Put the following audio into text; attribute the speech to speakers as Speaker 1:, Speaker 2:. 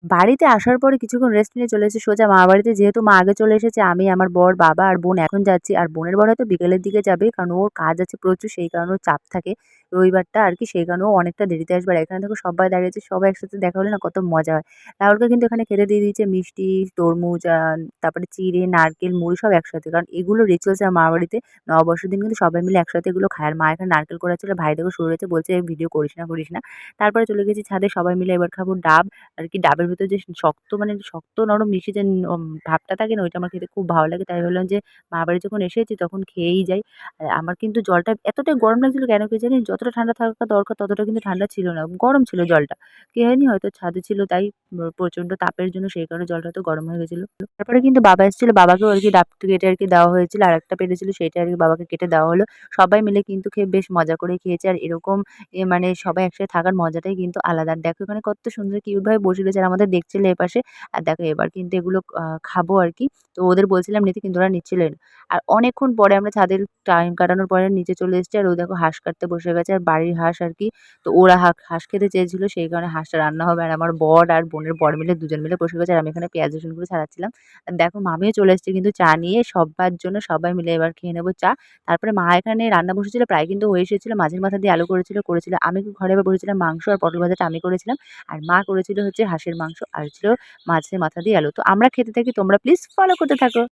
Speaker 1: বাড়িতে আসার পরে কিছুক্ষণ রেস্ট নিয়ে চলে এসেছি সোজা মামাবাড়িতে। যেহেতু মা আগে চলে এসেছে, আমি, আমার বর, বাবা আর বোন এখন যাচ্ছি। আর বোনের বর হয়তো বিকেলের দিকে যাবে। কারণ ওর কাজ আছে প্রচুর, সেই কারণে ওর চাপ থাকে। রবিবারটা আরকি, সেই কারণে ও অনেকটা দেরিতে আসবে। আর এখানে দেখো সবাই দাঁড়িয়ে আছে, সবাই একসাথে দেখা হলে না কত মজা হয়। রাহুলকে কিন্তু এখানে খেতে দিয়ে দিয়েছে মিষ্টি, তরমুজ, তারপরে চিড়ে, নারকেল, মুড়ি সব একসাথে। কারণ এগুলো রিচুয়ালস আমার মামাবাড়িতে নববর্ষের দিন কিন্তু সবাই মিলে একসাথে এগুলো খায়। আর মা এখানে নারকেল কোড়াচ্ছিল, ভাই দেখো শুরু হয়েছে, বলছে ভিডিও করিস না, করিস না। তারপরে চলে গেছি ছাদে, সবাই মিলে এবার খাবো ডাব। আর কি ডাবের ভিতরে যে শক্ত মানে শক্ত নরম মিষ্টি যে ভাবটা থাকে না, ওইটা আমার খেতে খুব ভালো লাগে। তাই ভাবলাম যে মামাবাড়ি যখন এসেছি তখন খেয়েই যাই। আমার কিন্তু জলটা এতটাই গরম লাগছিল কেন কি জানি? যতটা ঠান্ডা থাকা দরকার ততটা কিন্তু ঠান্ডা ছিল না। গরম ছিল জলটা। কি হয়নি হয়তো ছাদে ছিল তাই প্রচন্ড তাপের জন্য সেই কারণে জলটা হয়তো গরম হয়ে গেছিল। তারপরে কিন্তু বাবা এসেছিল, বাবাকেও আরকি ডাবটা কেটে আরকি দেওয়া হয়েছিল। আরেকটা পেড়ে ছিল সেটা আরকি বাবাকে কেটে দেওয়া হলো। সবাই মিলে কিন্তু খেয়ে বেশ মজা করে খেয়েছি। আর এরকম মানে সবাই একসাথে থাকার মজাটাই কিন্তু আলাদা। আর দেখো এখানে কত সুন্দর কিউট ভাবে বসে রয়েছে আর আমাদের দেখছিল এপাশে। আর দেখো এবার কিন্তু এগুলো খাবো আরকি। তো ওদের বলছিলাম নিতে কিন্তু ওরা নিচ্ছিলই না। আর অনেকক্ষণ পরে আমরা ছাদের টাইম কাটানোর পরে নিচে চলে এসেছি। আর ও দেখো হাঁস কাটতে বসে গেছে। আর বাড়ির হাঁস আরকি। তো ওরা হাঁস খেতে চেয়েছিল সেই কারণে হাঁসটা রান্না হবে। আর আমার বর আর বোনের বর মিলে দুজন মিলে বসে গেছে। আর আমি এখানে পেঁয়াজ রসুনগুলো ছাড়াচ্ছিলাম। আর দেখো মামিও চলে এসেছে কিন্তু চা নিয়ে সবার জন্য। সবাই মিলে এবার খেয়ে নেবো চা। তারপরে মা এখানে রান্না বসেছিল, প্রায় কিন্তু হয়ে এসেছিল। মাছের মাথা দিয়ে আলু করেছিল। আমি ঘরে আবার বসেছিলাম মাংস আর পটল ভাজাটা আমি করেছিলাম। আর মা করেছিল হচ্ছে হাঁসের মাংস আর ছিল মাছের মাথা দিয়ে আলু। তো আমরা খেতে থাকি, তোমরা প্লিজ ফলো করতে থাকো।